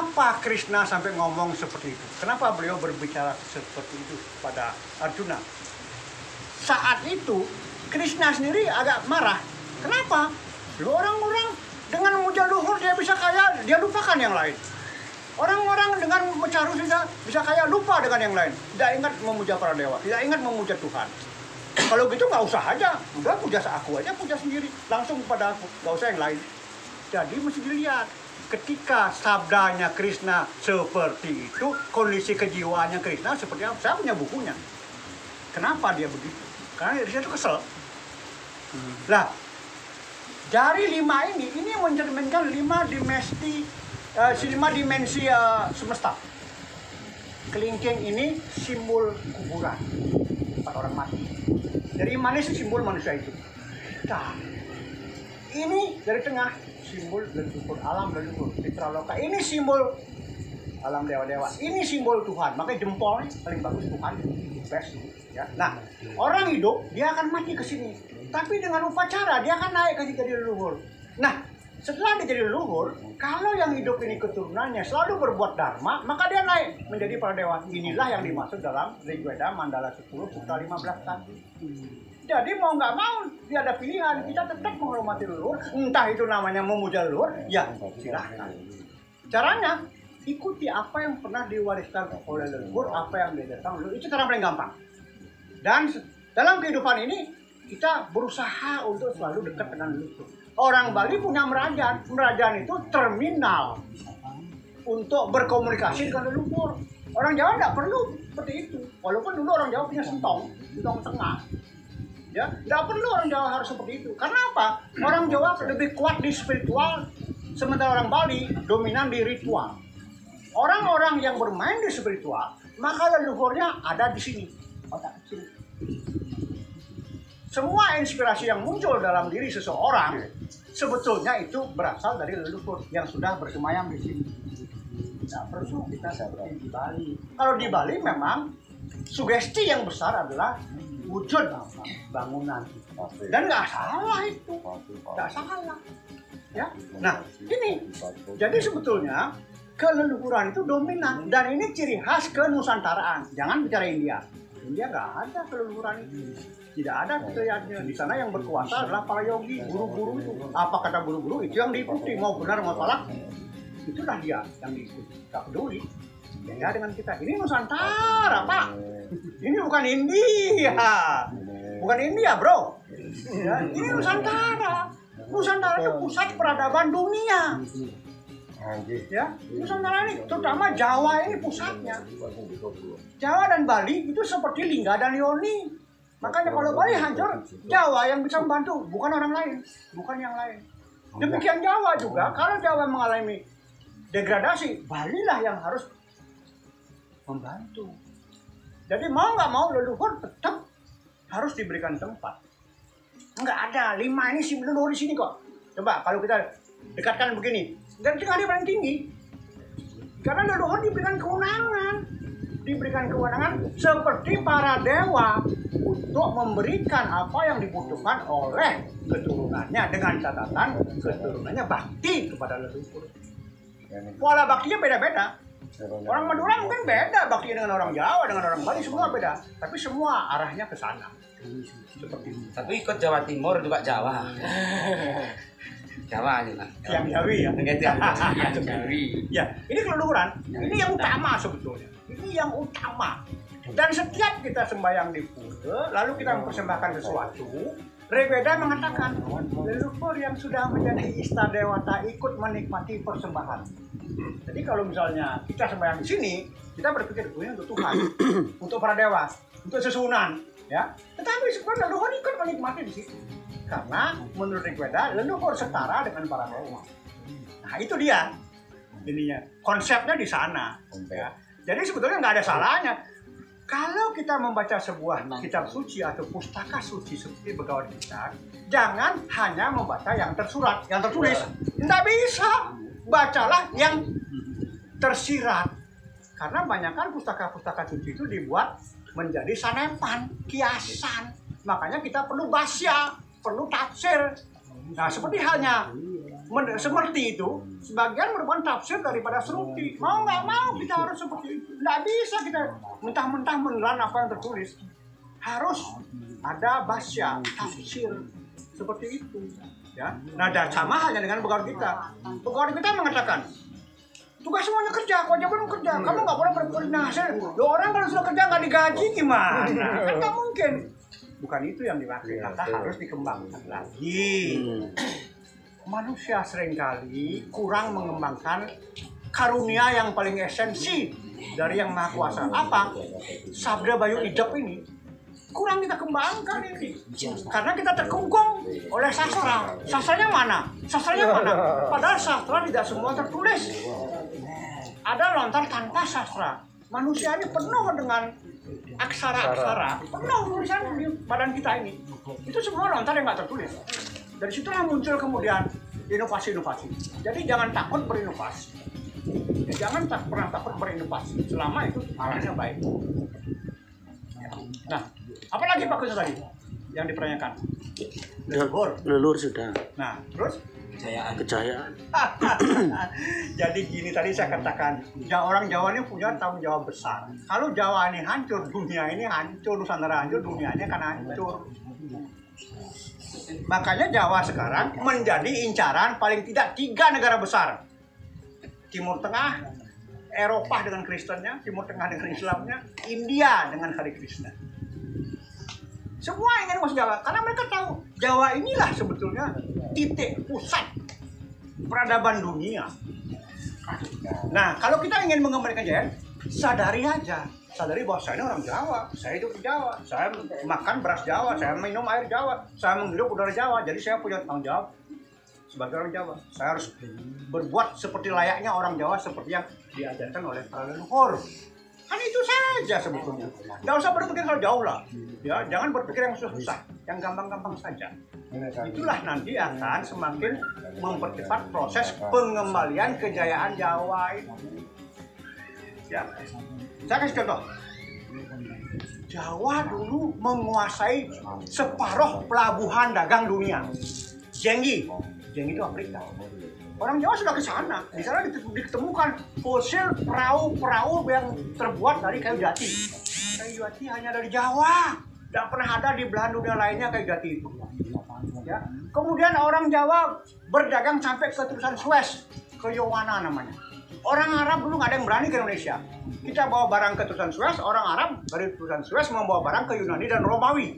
Kenapa Krishna sampai ngomong seperti itu? Kenapa beliau berbicara seperti itu pada Arjuna? Saat itu Krishna sendiri agak marah. Kenapa? Orang-orang dengan memuja luhur dia bisa kaya, dia lupakan yang lain. Orang-orang dengan mencari bisa kaya, lupa dengan yang lain. Tidak ingat memuja para dewa, tidak ingat memuja Tuhan. Kalau gitu nggak usah aja, udah puja aku aja, puja sendiri, langsung pada aku, nggak usah yang lain. Jadi mesti dilihat, ketika sabdanya Krishna seperti itu, kondisi kejiwaannya Krishna seperti apa? Saya punya bukunya. Kenapa dia begitu? Karena dia itu kesel. Lah, dari 5 ini mencerminkan 5 dimensi semesta. Kelingking ini simbol kuburan, tempat orang mati. Dari mana sih simbol manusia itu? Nah, ini dari tengah simbol leluhur, alam leluhur, Pitraloka. Ini simbol alam dewa-dewa. Ini simbol Tuhan. Makanya jempolnya paling bagus Tuhan, best. Ya. Nah, orang hidup dia akan mati ke sini. Tapi dengan upacara dia akan naik ke jadi leluhur. Nah, setelah dia jadi leluhur, kalau yang hidup ini keturunannya selalu berbuat dharma, maka dia naik menjadi para dewa. Inilah yang dimaksud dalam Rigveda Mandala 10 Sukta 15 tadi. Jadi mau nggak mau dia ada pilihan, kita tetap menghormati leluhur, entah itu namanya memuja leluhur, ya silahkan. Caranya ikuti apa yang pernah diwariskan oleh leluhur, apa yang dia datang leluhur, itu cara paling gampang. Dan dalam kehidupan ini kita berusaha untuk selalu dekat dengan leluhur. Orang Bali punya merajaan. Merajaan itu terminal untuk berkomunikasi dengan leluhur. Orang Jawa tidak perlu seperti itu. Walaupun dulu orang Jawa punya sentong tengah. Ya, tidak perlu orang Jawa harus seperti itu. Karena apa? Orang Jawa lebih kuat di spiritual, sementara orang Bali dominan di ritual. Orang-orang yang bermain di spiritual, maka leluhurnya ada di sini. Otak sini. Semua inspirasi yang muncul dalam diri seseorang sebetulnya itu berasal dari leluhur yang sudah bersemayam di sini. Tidak perlu kita seperti di Bali. Kalau di Bali memang sugesti yang besar adalah wujud bangunan. Dan nggak salah itu, nggak salah. Ya, nah ini jadi sebetulnya keleluhuran itu dominan dan ini ciri khas kenusantaraan. Jangan bicara India. India nggak ada keleluhuran itu. Tidak ada kekayaan. Di sana yang berkuasa adalah para yogi, guru-guru itu. Apa kata guru-guru itu yang diikuti, mau benar mau salah, itulah dia yang diikuti. Tak peduli. Beda dengan kita. Ini Nusantara, Pak. Ini bukan India. Bukan India, bro. Ya, ini Nusantara. Nusantara itu pusat peradaban dunia. Ya, Nusantara ini, terutama Jawa ini pusatnya. Jawa dan Bali itu seperti Lingga dan Yoni. Makanya kalau Bali hancur, Jawa yang bisa membantu, bukan orang lain, bukan yang lain. Demikian Jawa juga, kalau Jawa mengalami degradasi, Bali lah yang harus membantu. Jadi mau nggak mau leluhur tetap harus diberikan tempat. Nggak ada 5 ini si leluhur di sini kok. Coba kalau kita dekatkan begini, dan tinggal dia paling tinggi. Karena leluhur diberikan kewenangan seperti para dewa untuk memberikan apa yang dibutuhkan oleh keturunannya dengan catatan keturunannya bakti kepada leluhur. Pola baktinya beda-beda. Orang Madura mungkin beda baktinya dengan orang Jawa, dengan orang Bali semua beda. Tapi semua arahnya ke sana. Seperti itu. Tapi ikut Jawa Timur juga Jawa. Jawa aja lah. Yang Jawi ya. Yang Jawi. Ya, ini keleluhuran. Ini yang utama sebetulnya. Ini yang utama. Dan setiap kita sembahyang di pura, lalu kita mempersembahkan sesuatu, Rigveda mengatakan leluhur yang sudah menjadi ista dewata ikut menikmati persembahan. Jadi kalau misalnya kita sembahyang di sini, kita berpikir ini untuk Tuhan, untuk para dewa, untuk sesunan, ya. Tetapi sebenarnya leluhur ikut menikmati di situ. Karena menurut Rigveda leluhur setara dengan para dewa. Nah itu dia, ininya konsepnya di sana. Ya. Jadi sebetulnya nggak ada salahnya. Kalau kita membaca sebuah kitab suci atau pustaka suci seperti Bhagavad Gita, jangan hanya membaca yang tersurat, yang tertulis. Tidak bisa. Bacalah yang tersirat. Karena banyak kan pustaka-pustaka suci itu dibuat menjadi sanepan, kiasan. Makanya kita perlu basya, perlu tafsir. Nah, seperti halnya seperti itu, sebagian merupakan tafsir daripada Sruti. Mau nggak mau kita harus seperti itu. Nggak bisa kita mentah-mentah menelan apa yang tertulis. Harus ada basya, tafsir seperti itu. Ya. Nah, dan sama halnya dengan pegawai kita. Pegawai kita mengatakan, tugas semuanya kerja, kewajiban kerja. Kamu nggak boleh berkoordinasi. Loh, orang kalau sudah kerja nggak digaji gimana? Kan nggak mungkin. Bukan itu yang dimaksud. Maka harus dikembangkan lagi. Manusia seringkali kurang mengembangkan karunia yang paling esensi dari Yang Maha Kuasa. Apa? Sabda Bayu Idep ini kurang kita kembangkan ini. Karena kita terkungkung oleh sastra. Sastranya mana? Sastranya mana? Padahal sastra tidak semua tertulis. Ada lontar tanpa sastra. Manusia ini penuh dengan aksara-aksara, penuh tulisan di badan kita ini. Itu semua lontar yang nggak tertulis. Dari situlah muncul kemudian inovasi-inovasi. Jadi jangan takut berinovasi. Jangan pernah takut berinovasi selama itu arahnya baik. Nah, apalagi Pak Kus tadi yang dipertanyakan? Leluhur sudah. Nah, terus Kejayaan. jadi gini tadi saya katakan, orang Jawa ini punya tanggung jawab besar. Kalau Jawa ini hancur, dunia ini hancur, Nusantara hancur, dunianya kan hancur. Makanya Jawa sekarang menjadi incaran paling tidak 3 negara besar. Timur Tengah, Eropa dengan Kristennya, Timur Tengah dengan Islamnya, India dengan Hari Krishna. Semua ingin masuk Jawa, karena mereka tahu Jawa inilah sebetulnya titik pusat peradaban dunia. Nah, kalau kita ingin mengembalikan Jaya, sadari aja. Sadari bahwa saya ini orang Jawa, saya hidup di Jawa, saya makan beras Jawa, saya minum air Jawa, saya menghirup udara Jawa, jadi saya punya tanggung jawab sebagai orang Jawa. Saya harus berbuat seperti layaknya orang Jawa, seperti yang diajarkan oleh para leluhur. Kan itu saja sebetulnya. Nggak usah berpikir kalau jauh lah. Ya, jangan berpikir yang susah, yang gampang-gampang saja. Itulah nanti akan semakin mempercepat proses pengembalian kejayaan Jawa itu. Ya. Saya kasih contoh. Jawa dulu menguasai separuh pelabuhan dagang dunia. Jenggi itu Afrika. Orang Jawa sudah ke sana. Di sana ditemukan fosil perahu-perahu yang terbuat dari kayu jati. Kayu jati hanya dari Jawa. Tidak pernah ada di belahan dunia lainnya kayu jati itu. Ya. Kemudian orang Jawa berdagang sampai ke terusan Suez, ke Yowana namanya. Orang Arab dulu nggak ada yang berani ke Indonesia. Kita bawa barang ke terusan Suez, orang Arab dari terusan Suez membawa barang ke Yunani dan Romawi.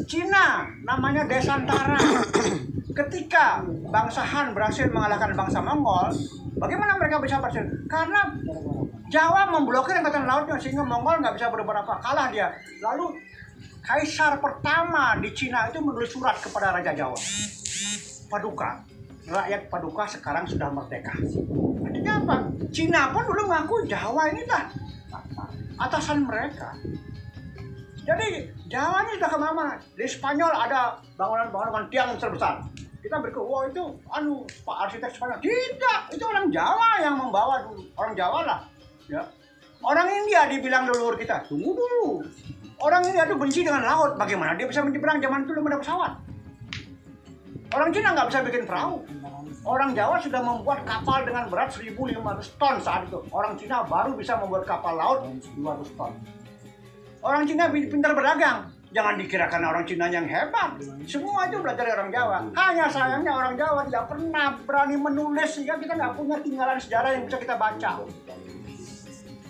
Cina namanya Desantara. Ketika bangsa Han berhasil mengalahkan bangsa Mongol, bagaimana mereka bisa berhasil? Karena Jawa memblokir angkatan lautnya sehingga Mongol nggak bisa berbuat apa, kalah dia. Lalu Kaisar pertama di Cina itu menulis surat kepada Raja Jawa, Paduka. Rakyat Paduka sekarang sudah merdeka. Artinya apa? Cina pun dulu ngaku Jawa ini dah atasan mereka. Jadi Jawa ini sudah kemana-mana. Di Spanyol ada bangunan-bangunan tiang terbesar. Kita berkata, wah itu Pak arsitek Spanyol. Tidak, itu orang Jawa yang membawa dulu. Orang Jawa lah. Ya. Orang India dibilang leluhur kita. Tunggu dulu. Orang India itu benci dengan laut. Bagaimana dia bisa menyeberang? Zaman itu belum ada pesawat. Orang Cina nggak bisa bikin perahu. Orang Jawa sudah membuat kapal dengan berat 1.500 ton saat itu. Orang Cina baru bisa membuat kapal laut 200 ton. Orang Cina pintar berdagang. Jangan dikirakan orang Cina yang hebat. Semua itu belajar dari orang Jawa. Hanya sayangnya orang Jawa tidak pernah berani menulis sehingga kita nggak punya tinggalan sejarah yang bisa kita baca.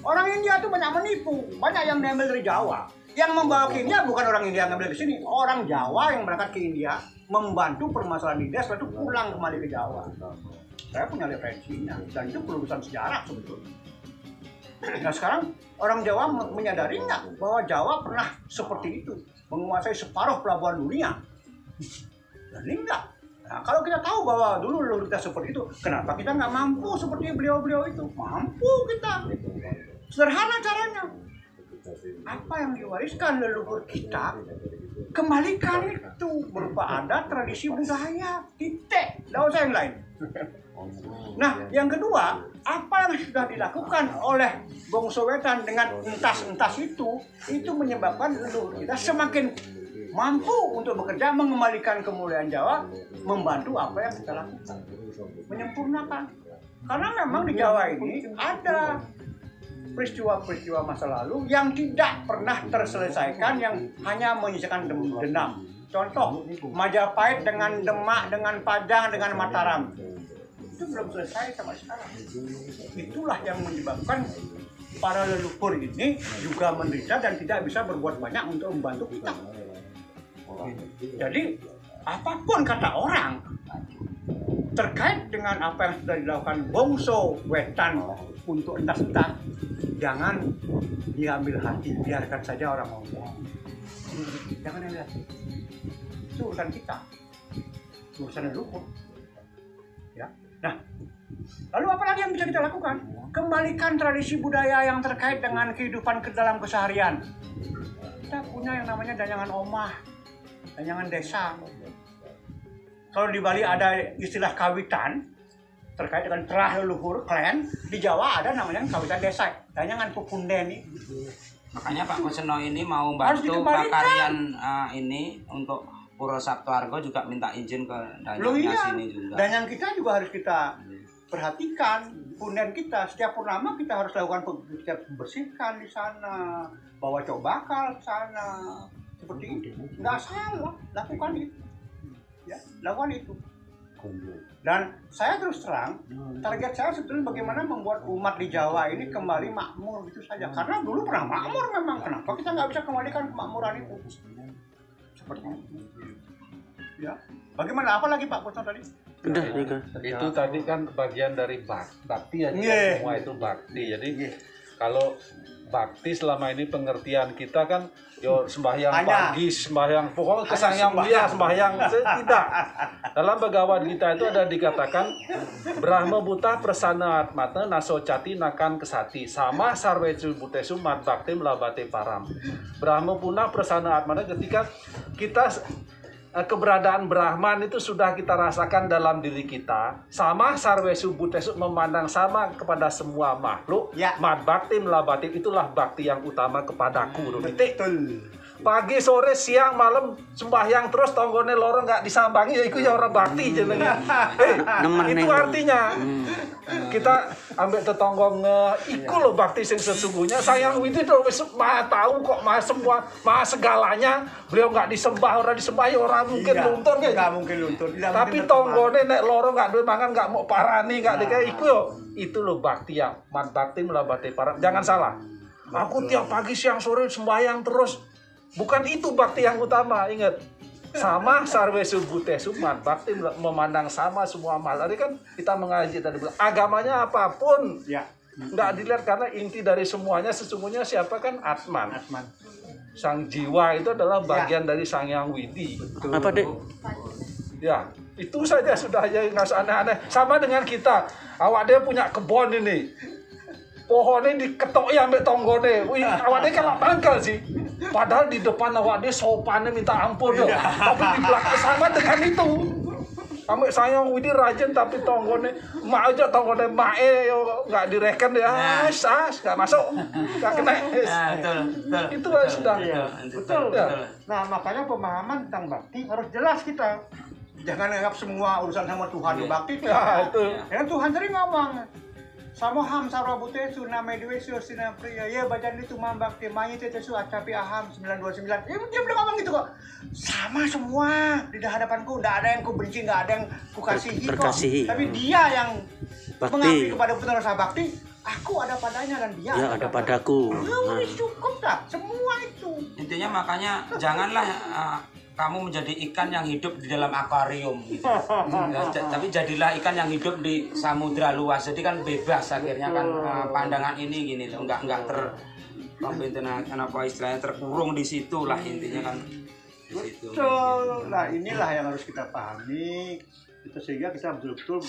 Orang India itu banyak menipu. Banyak yang diambil dari Jawa. Yang membawa ke India bukan orang India yang ngambil ke sini. Orang Jawa yang berangkat ke India membantu permasalahan India setelah itu pulang kembali ke Jawa. Saya punya referensinya. Dan itu kelulusan sejarah sebetulnya. Nah sekarang orang Jawa menyadari nggak bahwa Jawa pernah seperti itu, menguasai separuh pelabuhan dunia? Dan enggak. Nah kalau kita tahu bahwa dulu leluhur kita seperti itu, kenapa kita nggak mampu seperti beliau-beliau itu? Mampu kita. Sederhana caranya. Apa yang diwariskan leluhur kita, kembalikan itu berupa adat, tradisi, budaya, titik. Tidak usah yang lain. Nah, yang kedua, apa yang sudah dilakukan oleh Bongso Wetan dengan entas-entas itu menyebabkan leluhur kita semakin mampu untuk bekerja mengembalikan kemuliaan Jawa, membantu apa yang kita lakukan, menyempurnakan. Karena memang di Jawa ini ada peristiwa-peristiwa masa lalu yang tidak pernah terselesaikan, yang hanya menyisakan dendam. Contoh, Majapahit dengan Demak, dengan Padang, dengan Mataram. Itu belum selesai sampai sekarang. Itulah yang menyebabkan para leluhur ini juga menderita dan tidak bisa berbuat banyak untuk membantu kita. Jadi, apapun kata orang terkait dengan apa yang sudah dilakukan Bongso Wetan untuk entah-entah, jangan diambil hati, biarkan saja orang ngomong. Jangan diambil hati. Itu urusan kita, urusan leluhur. Ya. Nah, lalu apa lagi yang bisa kita lakukan? Kembalikan tradisi budaya yang terkait dengan kehidupan ke dalam keseharian. Kita punya yang namanya danyangan omah, danyangan desa. Kalau di Bali ada istilah kawitan terkait dengan terah leluhur klan, di Jawa ada namanya kawitan desa, danyangan pupundeni. Makanya Pak Kuseno ini mau bantu pakarian ini untuk Puro Sabtuargo juga minta izin ke danyangnya sini juga. Danyang kita juga harus kita perhatikan, punden kita setiap purnama kita harus lakukan bersihkan di sana, bawa cok bakal ke sana, seperti itu. Nggak salah, lakukan itu. Ya, lakukan itu. Dan saya terus terang, target saya sebetulnya bagaimana membuat umat di Jawa ini kembali makmur gitu saja. Karena dulu pernah makmur memang, kenapa kita nggak bisa kembalikan kemakmuran itu? Seperti itu. Ya, bagaimana? Apa lagi Pak Kusno tadi? Udah, itu tadi kan bagian dari bakti ya, semua itu bakti. Jadi kalau bakti selama ini pengertian kita kan yo sembahyang pagi, sembahyang pokoknya kesangyang mulia, sembahyang tidak. Dalam Bhagavad Gita itu ada dikatakan Brahma buta prasana atmata naso cati nakan kesati sama sarvecu butesu mat bakti melabate param. Brahma punah prasana atmata ketika kita keberadaan Brahman itu sudah kita rasakan dalam diri kita, sama sarvesu butesu memandang sama kepada semua makhluk, ya. Mat bakti melabati, itulah bakti yang utama kepadaku. Betul. Pagi, sore, siang, malam sembahyang terus tonggone loro nggak disambangi ya itu ya orang bakti jenenge. Itu artinya kita ambil tetonggong iku loh bakti sing sesungguhnya. Sayang Widi tuh wis tahu kok semua segalanya. Beliau nggak disembah, orang disembah ya orang mungkin luntur kayak. Nggak mungkin luntur. Tapi tonggone nek loro nggak duwe mangan nggak mau parani nggak dikae iku yo. Itu loh bakti yang mat bakti melabate para. Jangan salah. Aku tiap pagi siang sore sembahyang terus. Bukan itu bakti yang utama, ingat. Sama sarvesu butesu mat bakti memandang sama semua makhluk. Tadi kan kita mengaji tadi bilang agamanya apapun ya nggak dilihat karena inti dari semuanya sesungguhnya siapa kan Atman. Sang jiwa itu adalah bagian dari Sang Yang Widi. Apa dek? Ya itu saja sudah aja nggak usah aneh-aneh. Sama dengan kita, awak dia punya kebun ini. Pohonnya diketok ya ambek tonggone. Wih, awak dia kan pangkal sih. Padahal di depan awak dia sopannya minta ampun loh. Tapi di belakang sama dengan itu. Ambek saya Widi rajin tapi tonggone mak aja tonggone mae nggak direken ya. Sas nggak masuk. Nggak kena. Betul. Itu sudah. Betul. Nah, makanya pemahaman tentang bakti harus jelas kita. Jangan anggap semua urusan sama Tuhan bakti. Ya, itu. Ya, Tuhan sering ngomong. Samoham sarwabutesu namedwesu sinapriya ya bacan itu mambakti mayitetesu acapi aham 929. Dia bilang ngomong gitu kok. Sama semua di hadapanku, enggak ada yang ku benci, enggak ada yang ku kasihi kok. Tapi dia yang mengabdi kepada putra rasa bakti, aku ada padanya dan dia ada padaku. Cukup dah semua itu. Intinya makanya janganlah kamu menjadi ikan yang hidup di dalam akuarium gitu. Tapi jadilah ikan yang hidup di samudra luas. Jadi kan bebas akhirnya kan pandangan ini gini loh, enggak apa istilahnya terkurung di situ lah intinya kan. Betul. Nah, inilah yang harus kita pahami. Itu sehingga kita betul-betul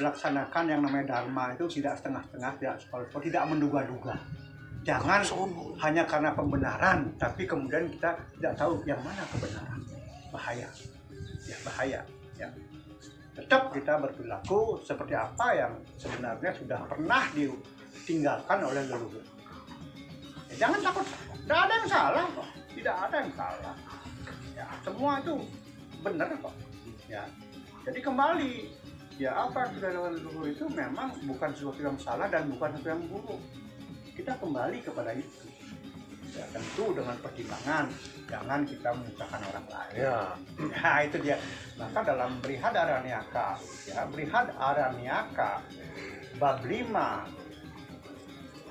melaksanakan yang namanya dharma itu tidak setengah-setengah, tidak separuh-separuh, tidak menduga-duga. Jangan hanya karena pembenaran, tapi kemudian kita tidak tahu yang mana kebenaran. Bahaya. Ya, bahaya. Ya. Tetap kita berperilaku seperti apa yang sebenarnya sudah pernah ditinggalkan oleh leluhur. Ya, jangan takut. Tidak ada yang salah kok. Tidak ada yang salah. Ya, semua itu benar kok. Ya. Jadi kembali, ya apa yang sudah dilakukan leluhur itu memang bukan sesuatu yang salah dan bukan sesuatu yang buruk. Kita kembali kepada itu. Ya, tentu dengan pertimbangan, jangan kita menyusahkan orang lain. Ya. Nah, itu dia. Maka dalam Brihad Aranyaka, ya Brihad Aranyaka bab 5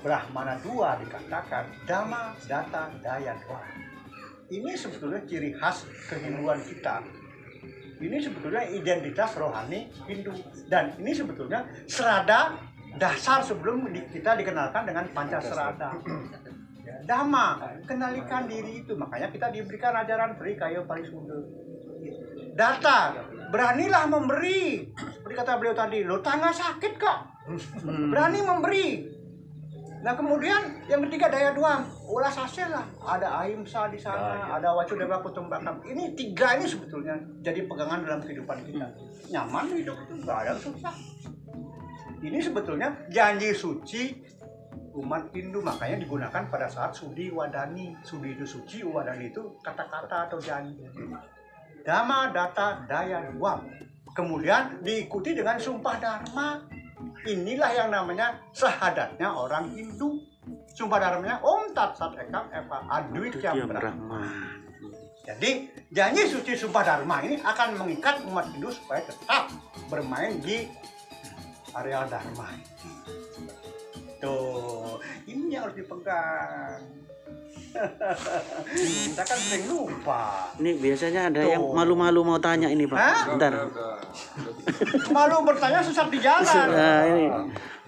Brahmana 2 dikatakan Dhamma Datta Daya Dwa. Ini sebetulnya ciri khas kehinduan kita. Ini sebetulnya identitas rohani Hindu, dan ini sebetulnya serada dasar sebelum kita dikenalkan dengan Pancaserada. Ya, Dhamma, kenalikan diri itu. Makanya kita diberikan ajaran Trikaya Parisuddha. Datta, beranilah memberi. Seperti kata beliau tadi, lo tangan sakit kok. Berani memberi. Nah kemudian yang ketiga daya dua, ulah sasela. Ada ahimsa di sana, ada wacudeva kutumbakam. Ini tiga ini sebetulnya jadi pegangan dalam kehidupan kita. Nyaman hidup itu, nggak ada susah. Ini sebetulnya janji suci umat Hindu, makanya digunakan pada saat Sudi Wadani. Sudi itu suci, Wadani itu kata-kata atau janji. Dhamma Datta Daya Dwa. Kemudian diikuti dengan sumpah dharma. Inilah yang namanya sahadatnya orang Hindu. Sumpah dharmanya Om Tat Sat Ekam Eva Adwitya Brahma. Jadi janji suci sumpah dharma ini akan mengikat umat Hindu supaya tetap bermain di area dharma. Tuh, ini yang harus dipegang. Kita kan sering lupa. Ini biasanya ada yang malu-malu mau tanya ini Pak. Hah? Bentar. Malu bertanya susah di jalan. Ini.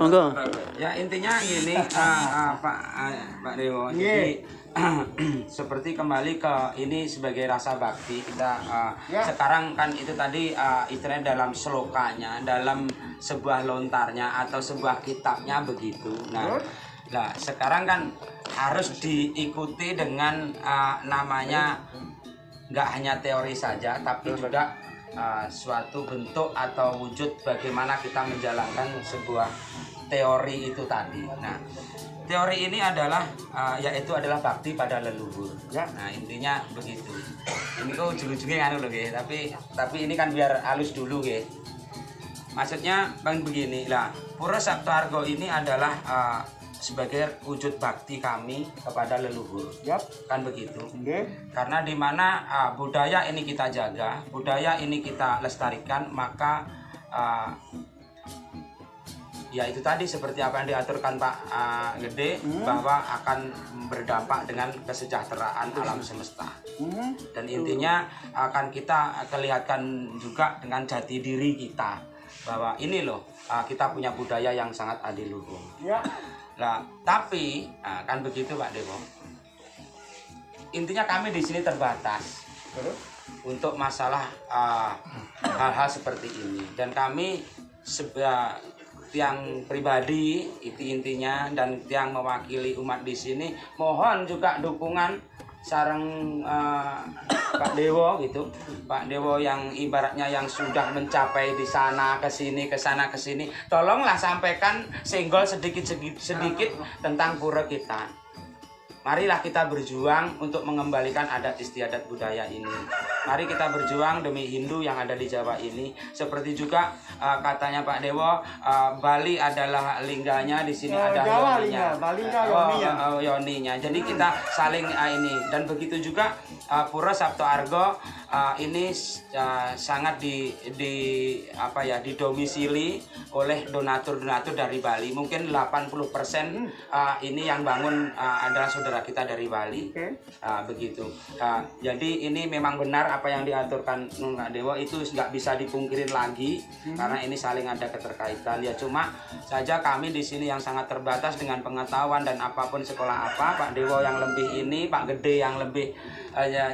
Monggo. Ya intinya gini Pak Dewo. Jadi seperti kembali ke ini sebagai rasa bakti kita sekarang kan itu tadi istilahnya dalam slokanya, dalam sebuah lontarnya atau sebuah kitabnya begitu. Nah, sekarang kan harus diikuti dengan namanya nggak hanya teori saja, tapi juga suatu bentuk atau wujud bagaimana kita menjalankan sebuah teori itu tadi. Nah, teori ini adalah yaitu adalah bakti pada leluhur. Nah, intinya begitu. Ini kok ujung-ujungnya anu loh, tapi ini kan biar halus dulu, guys. Maksudnya bang begini lah, Pura Saptargo ini adalah sebagai wujud bakti kami kepada leluhur, kan begitu. Karena di mana budaya ini kita jaga, budaya ini kita lestarikan, maka ya itu tadi seperti apa yang diaturkan Pak Gede, bahwa akan berdampak dengan kesejahteraan alam semesta. Dan intinya akan kita kelihatan juga dengan jati diri kita, bahwa ini loh kita punya budaya yang sangat adiluhung. Nah, tapi kan begitu Pak Dewo. Intinya kami di sini terbatas untuk masalah hal-hal seperti ini, dan kami yang pribadi itu intinya, dan yang mewakili umat di sini mohon juga dukungan sareng Pak Dewo gitu. Pak Dewo yang ibaratnya yang sudah mencapai di sana ke sini, ke sana ke sini, tolonglah sampaikan senggol sedikit tentang pura kita. Marilah kita berjuang untuk mengembalikan adat istiadat budaya ini. Mari kita berjuang demi Hindu yang ada di Jawa ini. Seperti juga katanya Pak Dewo, Bali adalah lingganya, di sini ada yoninya. Yoninya. Jadi kita saling ini, dan begitu juga Pura Sabto Argo ini sangat didomisili oleh donatur-donatur dari Bali. Mungkin 80% ini yang bangun adalah saudara kita dari Bali. Begitu. Jadi ini memang benar apa yang diaturkan Pak Dewo, itu nggak bisa dipungkirin lagi, karena ini saling ada keterkaitan. Ya cuma saja kami di sini yang sangat terbatas dengan pengetahuan dan apapun sekolah apa, Pak Dewo yang lebih ini, Pak Gede yang lebih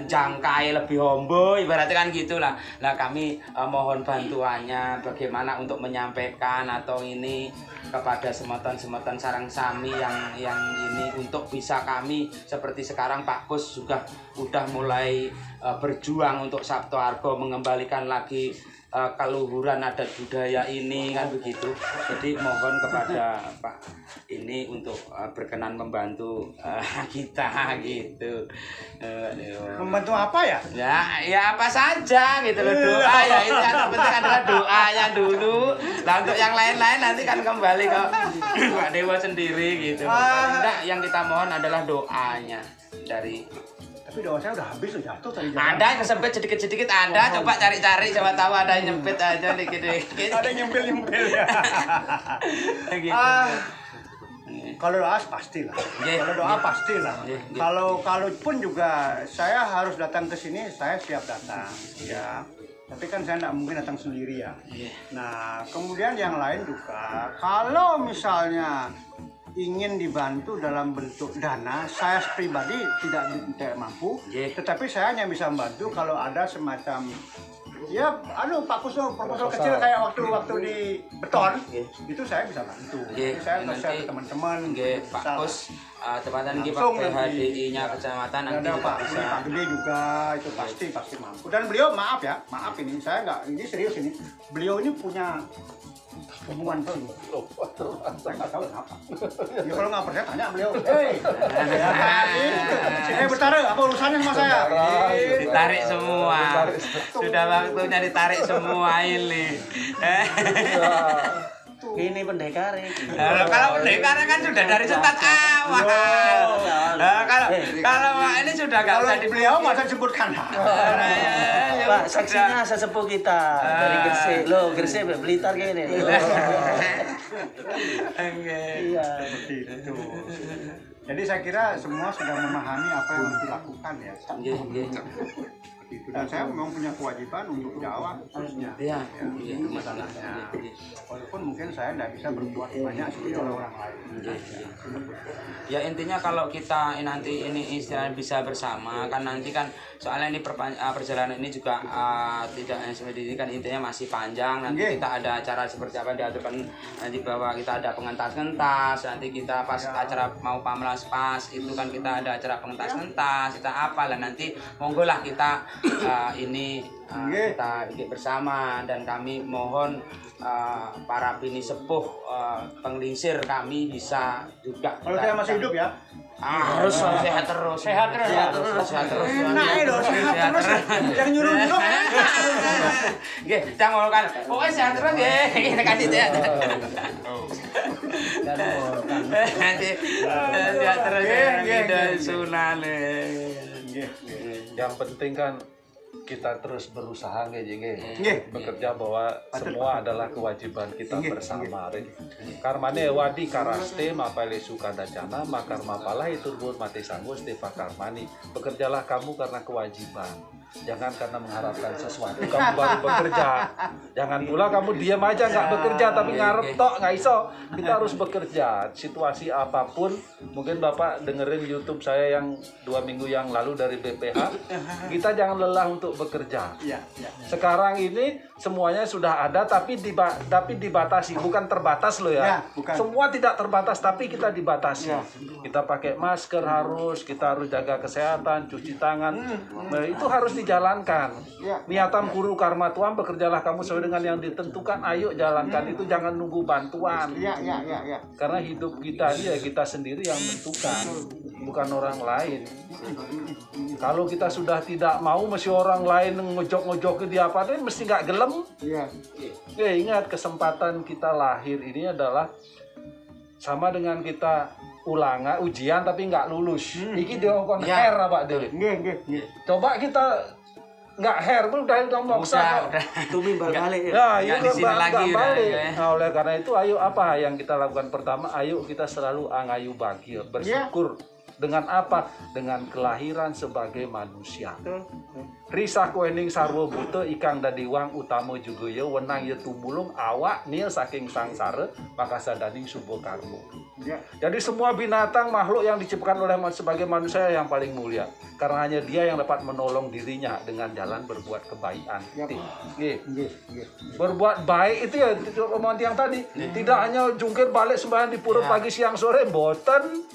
jangkai, lebih hombo, ibaratnya kan gitulah. Nah kami mohon bantuannya bagaimana untuk menyampaikan atau ini kepada semeton-semeton sarang sami yang ini, untuk bisa kami seperti sekarang Pak Kus juga udah mulai berjuang untuk Sabto Argo mengembalikan lagi keluhuran adat budaya ini kan begitu. Jadi mohon kepada Pak ini untuk berkenan membantu kita gitu. Membantu apa ya? Ya apa saja gitu loh, doa ya itu yang penting adalah doanya dulu. Nah untuk yang lain-lain nanti kan kembali ke Pak Dewa sendiri gitu. Enggak, yang kita mohon adalah doanya dari. Tapi doa saya udah habis loh, jatuh tadi. Ada yang kesempit sedikit-sedikit ada, coba cari-cari siapa tahu ada yang nyempit aja dikit-dikit. Ada yang nyempil-nyempil ya. Gitu. Kalau doa pastilah. Yeah. Kalau doa pastilah. Yeah. Kalau pun juga saya harus datang ke sini, saya siap datang. Ya. Tapi kan saya nggak mungkin datang sendiri ya. Yeah. Nah, kemudian yang lain juga, kalau misalnya ingin dibantu dalam bentuk dana, saya pribadi tidak mampu. Yeah. Tetapi saya hanya bisa membantu kalau ada semacam ya, proposal kecil kayak waktu di beton, itu saya bisa bantu. Jadi saya share ke teman-teman. Pak Kus, tepatan ini Pak Langsung PHDI-nya kecamatan nanti ada juga Pak bisa. Pak Gede juga, itu pasti mampu. Dan beliau maaf ini saya nggak, ini serius ini. Beliau ini punya hubungan sini. Saya nggak tahu kenapa. Ya kalau nggak percaya tanya beliau. Saya bertara apa urusannya sama saya? Ditarik semua. Sudah waktunya ditarik semua ini. Ini pendekar ini. Kalau pendekar kan sudah dari setat awal. Kalau ini sudah nggak usah Kalau beliau nggak usah disebutkan. Pak, saksinya sesepuh kita dari Gresik. Loh, Gresik Blitar kayak ini. Iya. Seperti itu. Jadi saya kira semua sudah memahami apa yang harus dilakukan ya. Itu. Dan saya memang punya kewajiban untuk jawab harusnya. Iya. Itu masalahnya. Walaupun mungkin saya tidak bisa berbuat banyak seperti orang lain. Ya intinya kalau kita nanti ini istilahnya bisa bersama kan nanti kan soalnya ini perjalanan ini juga tidak hanya seperti ini kan intinya masih panjang. Nanti kita ada acara seperti apa diaturkan nanti bahwa kita ada pengentas-kentas, nanti kita pas acara mau pamlas pas itu kan kita ada acara pengentas-kentas, kita apa lah nanti monggo lah kita ini kita bikin bersama. Dan kami mohon para bini sepuh penglingsir kami bisa juga Kalau saya masih hidup ya. harus sehat terus. Sehat terus. Nah, itu sehat terus. Yang nyuruh-nyuruh. Nggih, jangan kan. Pokoknya sehat terus nggih. Kita kasih sehat. Nanti sehat terus gitu sunane. Yang penting kan kita terus berusaha Nggih. bekerja bahwa semua adalah kewajiban kita bersama. Karmane wadi karaste mapale sukadacana makar mapalah itu mati sanggus tepa karmani. Bekerjalah kamu karena kewajiban. Jangan karena mengharapkan sesuatu kamu baru bekerja. Jangan pula kamu diam aja nggak bekerja tapi ngarep tok nggak iso. Kita harus bekerja. Situasi apapun. Mungkin Bapak dengerin YouTube saya yang 2 minggu yang lalu dari BPH. Kita jangan lelah untuk bekerja. Sekarang ini semuanya sudah ada tapi dibatasi, bukan terbatas loh ya. Semua tidak terbatas tapi kita dibatasi. Kita pakai masker harus, kita harus jaga kesehatan, cuci tangan. Nah, itu harus dijalankan. Niatan guru karma Tuhan, bekerjalah kamu sesuai dengan yang ditentukan. Ayo jalankan itu, jangan nunggu bantuan. Karena hidup kita ini ya kita sendiri yang menentukan, bukan orang lain. Kalau kita sudah tidak mau, mesti orang lain ngejok-ngejok dia apa deh, mesti nggak gelem. Ya ingat, kesempatan kita lahir ini adalah sama dengan kita ujian tapi nggak lulus. Iki diongkon hair apa deh. Coba kita nggak hair pun udah moksa. Itu bimbal balik ya. Ya, Nggak di sini lagi udah, balik. ya. Nah, oleh karena itu ayo apa yang kita lakukan pertama? Ayo kita selalu angayu bagir, bersyukur. Dengan apa? Dengan kelahiran sebagai manusia. Risa kuening sarwa buta ikang dadiwang utama juga ya wenang ya tumulung awak nil saking sangsara maka sadaning subo karmo. Ya. Jadi semua binatang makhluk yang diciptakan oleh sebagai manusia yang paling mulia karena hanya dia yang dapat menolong dirinya dengan jalan berbuat kebaikan. Ya. Nggih. Nggih, nggih. Berbuat baik itu ya omongan yang tadi. Tidak hanya jungkir balik sembahyang di pura pagi siang sore boten.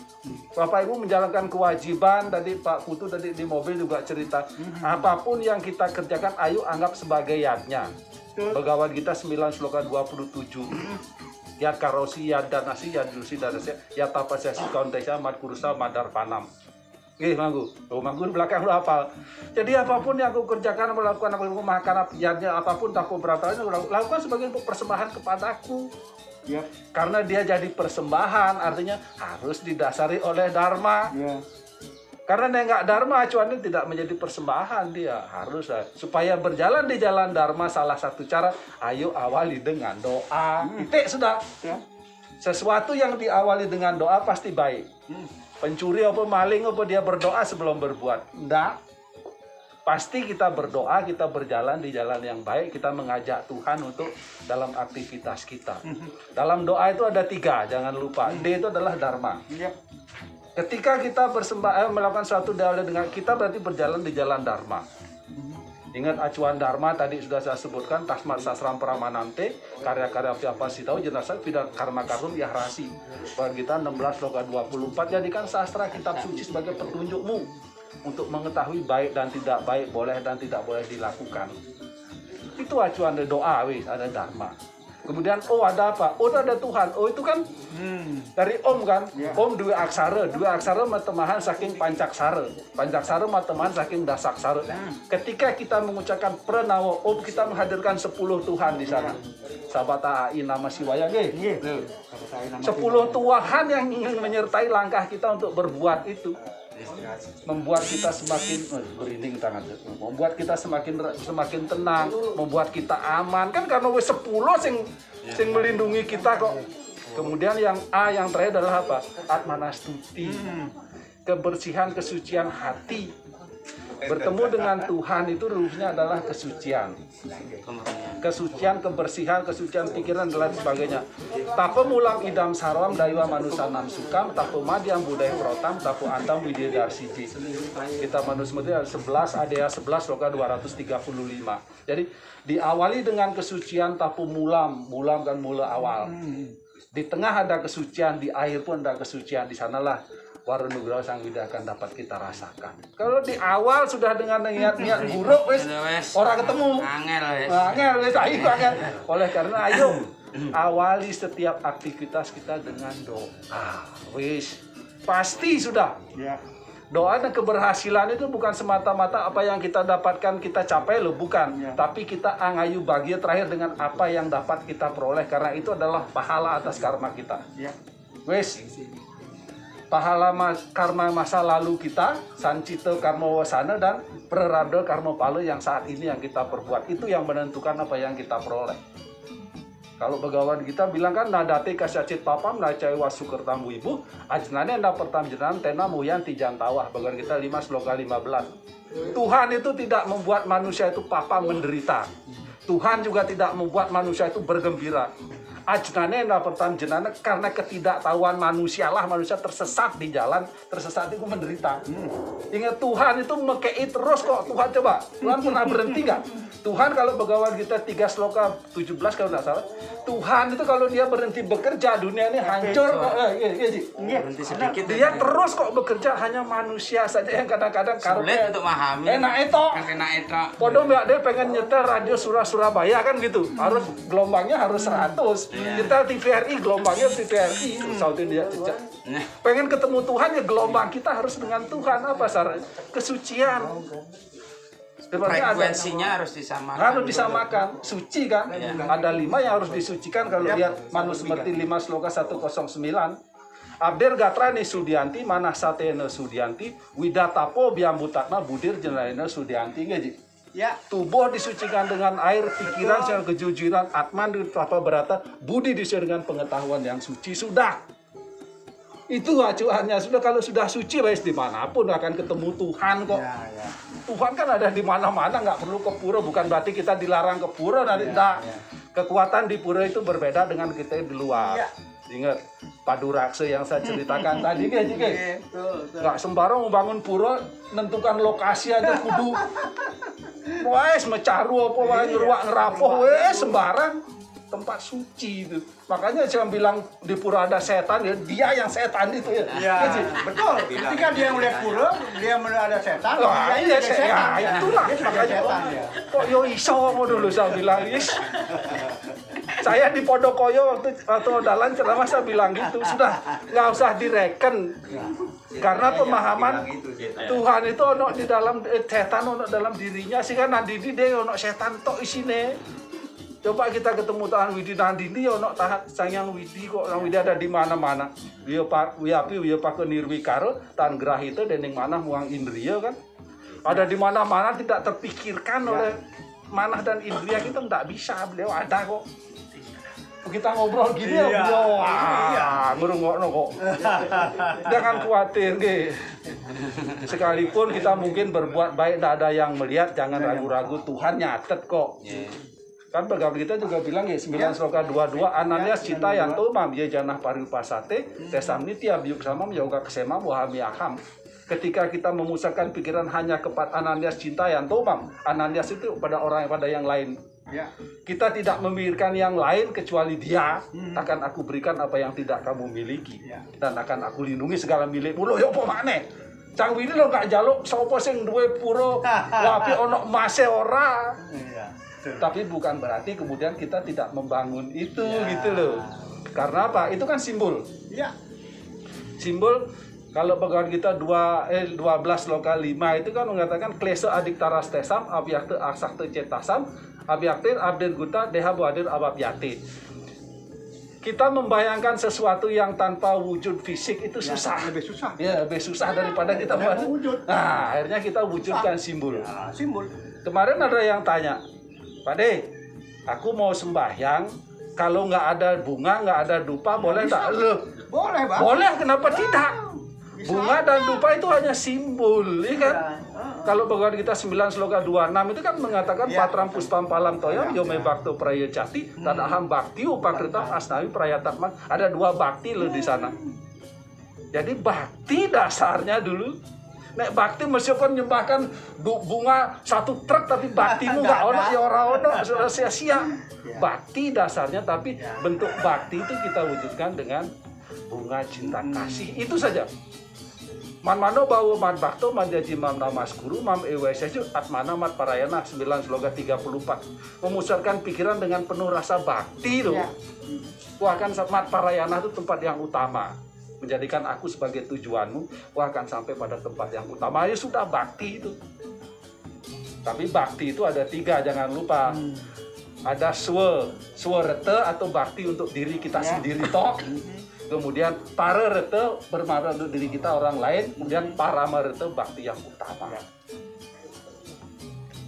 Bapak Ibu menjalankan kewajiban tadi Pak Putu tadi di mobil juga cerita apapun yang kita kerjakan ayo anggap sebagai yadnya. Bhagavad Gita 9 sloka 27. Yat karosi yad danasi yad jusi danasya yat tapasya kauntesya mad kurusa madar panam. Manggu. Manggu di belakang lu hafal. Jadi apapun yang aku kerjakan melakukan apa makan yadnya apapun takut beratanya lakukan sebagai persembahan kepadaku. Ya. Karena dia jadi persembahan, artinya harus didasari oleh dharma. Ya. Karena dia nggak dharma, acuannya tidak menjadi persembahan dia harus supaya berjalan di jalan dharma salah satu cara, ayo awali dengan doa. Titik sudah. Ya. Sesuatu yang diawali dengan doa pasti baik. Pencuri apa maling apa dia berdoa sebelum berbuat? Enggak. Pasti kita berdoa, kita berjalan di jalan yang baik, kita mengajak Tuhan untuk dalam aktivitas kita. Dalam doa itu ada 3, jangan lupa. D itu adalah dharma. Yep. Ketika kita melakukan suatu dalil dengan kita berarti berjalan di jalan dharma. Ingat acuan dharma tadi sudah saya sebutkan tasmat sasram pramanante karya-karya apa sih tahu jenazah tidak karma karun yahrasi. Bhagavad Gita 16 sloka 24 jadikan sastra kitab suci sebagai petunjukmu untuk mengetahui baik dan tidak baik, boleh dan tidak boleh dilakukan. Itu acuan doa, wis ada dharma. Kemudian ada apa? Ada Tuhan. Itu kan dari Om kan? Ya. Om dua aksara matemahan saking pancaksara. Pancaksara matemahan saking dasaksara. Ketika kita mengucapkan pranawa Om, kita menghadirkan 10 Tuhan di sana. Sabata ai nama siwaya nggih. 10 Tuhan yang ingin menyertai langkah kita untuk berbuat itu. Membuat kita semakin berinding tangan, membuat kita semakin tenang, membuat kita aman kan karena wis 10 sing melindungi kita kok. Kemudian yang A yang terakhir adalah apa? Atmanastuti. Kebersihan, kesucian hati. Bertemu dengan Tuhan itu ruhnya adalah kesucian. Kesucian, kebersihan, kesucian pikiran dan lain sebagainya. Tape mulang idam sarwam daiwa manusanam sukam, tape madiam budaya protam, tape antam widya darsiji. Kita manusia itu 11 adaya 11 loka 235. Jadi diawali dengan kesucian tape mulam kan mula awal. Di tengah ada kesucian, di akhir pun ada kesucian. Di sanalah Warunugraha Sang Widya akan dapat kita rasakan. Kalau di awal sudah dengan niat-niat buruk, wis orang ketemu. Angel wis angel. Oleh karena ayo awali setiap aktivitas kita dengan doa. Wis pasti sudah. Ya. Doa dan keberhasilan itu bukan semata-mata apa yang kita dapatkan kita capai loh, bukan. Ya. Tapi kita angayu bahagia terakhir dengan apa yang dapat kita peroleh karena itu adalah pahala atas karma kita. Ya. Wis pahala karma masa lalu kita, sancito karma wasana dan prarabdha karma pala yang saat ini yang kita perbuat itu yang menentukan apa yang kita peroleh. Kalau Bhagavad Gita bilang kan nadate kasyacit papam nacai wasukertam wibu ajnane anda pertam jenan tena muyan tijan tawah. Bhagavad Gita 5 sloka 15. Tuhan itu tidak membuat manusia itu papa menderita. Tuhan juga tidak membuat manusia itu bergembira. Ajnane pertam jenana karena ketidaktahuan manusia lah manusia tersesat di jalan, tersesat itu menderita. Ingat Tuhan itu mekei terus kok. Tuhan coba, Tuhan pernah berhenti nggak? Tuhan kalau Bhagavad Gita 3 sloka 17 kalau nggak salah, Tuhan itu kalau dia berhenti bekerja dunia ini hancur kok. Berhenti sedikit. Dia terus kok bekerja, hanya manusia saja yang kadang-kadang sulit untuk memahami. Enak itu. Enak itu. Podo mbak dia pengen nyetel radio Surabaya kan gitu. Harus gelombangnya harus 100. Nyetel TVRI gelombangnya TVRI. Sautin dia jejak. Pengen ketemu Tuhan ya gelombang kita harus dengan Tuhan apa syarat? Kesucian. Frekuensinya harus disamakan. Harus disamakan. Suci kan? Ada 5 yang harus disucikan kalau lihat Manusmriti 5 sloka 109. Abdir gatrane Sudianti manah satene Sudianti widatapo biambutatna budir jenarena Sudianti nggih. Ya. Tubuh disucikan dengan air, pikiran dengan kejujuran, atman dengan tapa berata, budi disucikan dengan pengetahuan yang suci sudah. Itu acuannya. Sudah kalau sudah suci wes dimanapun akan ketemu Tuhan kok. Ya, ya. Tuhan kan ada di mana-mana, nggak perlu ke pura. Bukan berarti kita dilarang ke pura nanti. Nah, kekuatan di pura itu berbeda dengan kita di luar. Ya. Ingat padu raksa yang saya ceritakan tadi ke Betul. nggak sembarang membangun pura, nentukan lokasi aja kudu. Wes mecaru apa wae ngeruak ngerapoh wes sembarang. Tempat suci itu. Makanya saya bilang di pura ada setan ya, dia yang setan itu ya. Ya, betul. Ketika dia melihat pura, dia melihat ada setan. Wah, dia iya, jadi setan. ya, itulah Dia sudah makanya setan dia. kok yo iso apa dulu saya bilang is. Saya di Podokoyo waktu dalan ceramah saya bilang gitu, sudah nggak usah direken. Karena pemahaman Tuhan itu ono di dalam setan ono dalam dirinya sih kan nandini dia ono setan tok isine. Coba kita ketemu Tuhan Widi nandini ono tahat sayang Widi kok orang Widi ada di mana-mana. Wiyo pakai nirwikaro tan grahita dening mana muang indriya kan. Ada di mana-mana tidak terpikirkan oleh manah dan indria kita tidak bisa, beliau ada kok. Kita ngobrol gini ya beliau ngerungokno kok. Jangan khawatir nggih. Sekalipun kita mungkin berbuat baik tidak ada yang melihat, jangan ragu-ragu, Tuhan nyatet kok. Kan pegawai kita juga bilang ya 9 sloka 22 Ananias Cita Yanto mam ye janah paripasate tesamni tiap yuk sama yoga kesema wahami aham. Ketika kita memusatkan pikiran hanya kepada Ananias Cinta Yanto mam, Ananias itu pada orang pada yang lain. Ya. Kita tidak memikirkan yang lain kecuali dia. Akan aku berikan apa yang tidak kamu miliki, dan akan aku lindungi segala milikmu. Loh yo apa maneh? Cang Widi lo gak jaluk sapa sing duwe pura wapi ono emase ora. Tapi bukan berarti kemudian kita tidak membangun itu gitu loh. Karena apa? Itu kan simbol. Iya. Simbol kalau pegawai kita 12 lokal 5 itu kan mengatakan klese adik taras tesam abyakte aksakte cetasam abyakte abden guta deha buadir ababyate. Kita membayangkan sesuatu yang tanpa wujud fisik itu susah. Lebih susah. Ya, lebih susah daripada kita wujud. Nah, akhirnya kita wujudkan simbol. Ya, simbol. Kemarin ada yang tanya, Pak De, aku mau sembahyang, kalau nggak ada bunga, nggak ada dupa, boleh nggak? Loh, Boleh, Bang. boleh, kenapa tidak? Bisa. Bunga dan dupa itu hanya simbol, ya kan? Kalau pegawai kita 9 sloka 26 itu kan mengatakan patram puspam palam toyam yome bakto praya jati dan aham bakti upakritam asnawi prayatakman. Ada 2 bakti loh di sana. Jadi bakti dasarnya dulu. Nek bakti meskipun nyembahkan bunga 1 truk tapi baktimu nggak ono ya ono sudah sia-sia. Bakti dasarnya tapi bentuk bakti itu kita wujudkan dengan bunga cinta kasih itu saja. Man mano bawa man bakto man jaji mam namas guru mam eweseju atmana mat parayana 9 sloga 34 memusatkan pikiran dengan penuh rasa bakti loh. Wah kan mat parayana itu tempat yang utama. Menjadikan aku sebagai tujuanmu, wah akan sampai pada tempat yang utama. Ya sudah bakti itu. Tapi bakti itu ada 3, jangan lupa. Ada swerete atau bakti untuk diri kita sendiri toh. Kemudian pararete bermakna untuk diri kita orang lain. Kemudian paramarete bakti yang utama.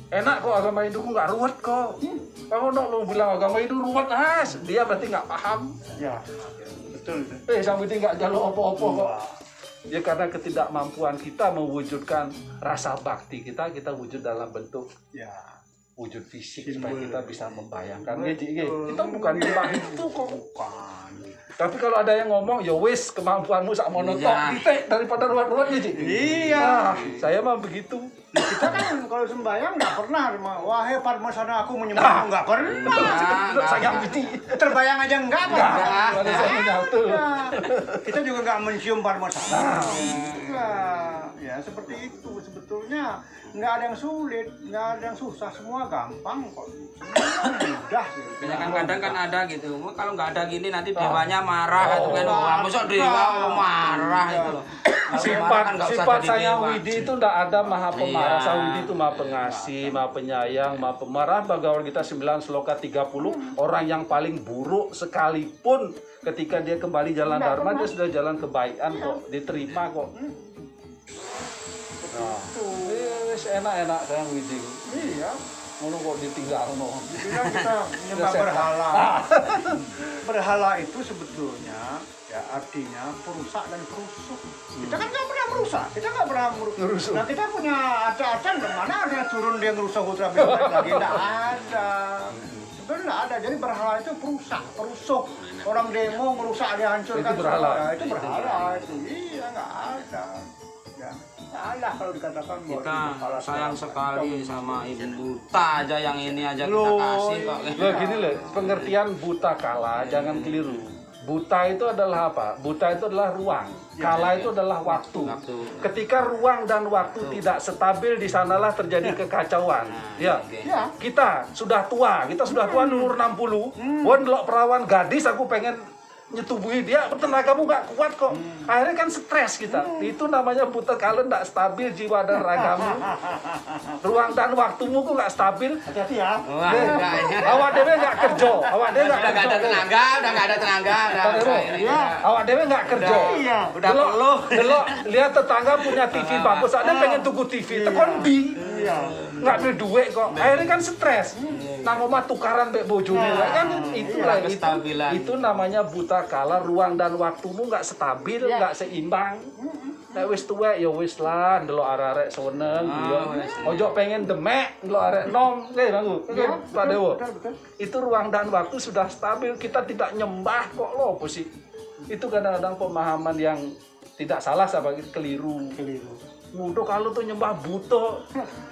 Enak kok agama Hindu nggak ruwet kok. Kamu mau bilang agama Hindu ruwet, dia berarti nggak paham. Ya. Betul. Sampai nggak jalur apa-apa kok. Ya karena ketidakmampuan kita mewujudkan rasa bakti kita wujud dalam bentuk wujud fisik supaya kita bisa membayangkan. Kita bukan nyembah itu kok. Bukan. Tapi kalau ada yang ngomong, ya wis kemampuanmu sak monotok titik daripada ruwet-ruwet ya, Ci. Iya. Saya mah begitu. Kita kan kalau sembahyang nggak pernah, wahai parmasana aku menyembahmu, nggak pernah. Sayang Widi. Terbayang aja enggak, Pak. Kalau saya menyatu. Kita juga nggak mencium parmasana. Ya seperti itu sebetulnya. Nggak ada yang sulit, nggak ada yang susah, semua gampang kok. Mudah. Kadang kan ada gitu. Kalau nggak ada gini nanti dewanya marah gitu kan. Wah, masa dewa marah itu loh. Sifat sayang Widi itu tidak ada maha pemarah. Sayang Widi itu maha pengasih, maha penyayang, maha pemarah. Bagaimana kita 9 sloka 30, orang yang paling buruk sekalipun ketika dia kembali jalan dharma, dia sudah jalan kebaikan kok, diterima kok. Nah, enak-enak sayang Widi. Iya. ngono kok ditinggal no. Dibilang kita menyembah Resep. berhala. Berhala itu sebetulnya ya artinya perusak dan perusuh. Kita kan nggak pernah merusak, kita nggak pernah merusak. Nah kita punya acan-acan mana ada yang turun dia ngerusak hutan lagi, nggak ada. Sebenarnya nggak ada. Jadi berhala itu perusak, perusuh. Orang demo merusak dia hancurkan. Itu berhala. Ya, itu berhala itu. Iya nggak ada. Ya. Salah kalau dikatakan bahwa Kita itu berhala. sayang sekali sama ibu buta aja, yang ini aja kita Loh, kasih kok. Loh gini loh, pengertian buta kala jangan keliru. Buta itu adalah apa? Buta itu adalah ruang. Kala itu adalah waktu. Waktu. Ketika ruang dan waktu tidak stabil, di sanalah terjadi kekacauan. Ya. Oke. Ya. Kita sudah tua, umur 60. Won delok perawan gadis aku pengen nyetubuhi dia, tenagamu nggak kuat kok. Akhirnya kan stres kita. Itu namanya buta kalau nggak stabil jiwa dan ragamu. Ruang dan waktumu kok nggak stabil. Hati-hati ya. Wah, enggak ya. Awak dewe nggak kerja, awak dewe nggak Udah nggak ada kerja. tenaga, udah nggak ada tenaga. Pak Dewo, Iya. awak dewe nggak kerja. Iya. Udah peluh. Delok, lihat tetangga punya TV bagus, ada pengen tuku TV, tekon di. Iya. Nggak ada duit kok. Akhirnya kan stres. Nang omah tukaran mbek bojone kan itulah Iya, kestabilan. itu namanya buta kala, ruang dan waktumu nggak stabil, nggak seimbang. Nek wis tuwek ya wis lah ndelok arek-arek seneng yo. Ojo pengen demek ndelok arek nom, Bangku. Pak Dewo. Betul. Itu ruang dan waktu sudah stabil, kita tidak nyembah kok lo apa sih? Itu kadang-kadang pemahaman yang tidak salah sama keliru. Mudah kalau tuh nyembah buto.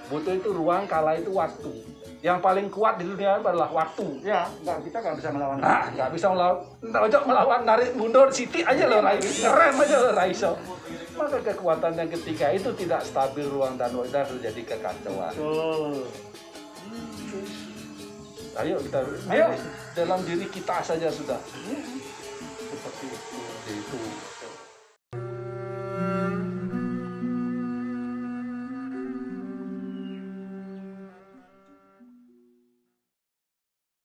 Buto itu ruang, kala itu waktu. Yang paling kuat di dunia adalah waktu. Ya, kita nggak bisa melawan. Nah, nggak bisa melawan. Ojo melawan, narik mundur Siti aja lo Rai. Keren aja lo Raiso. Maka kekuatan yang ketiga itu tidak stabil ruang dan waktu, terjadi kekacauan. Ayo kita, ayo dalam diri kita saja sudah. Seperti itu. Itu.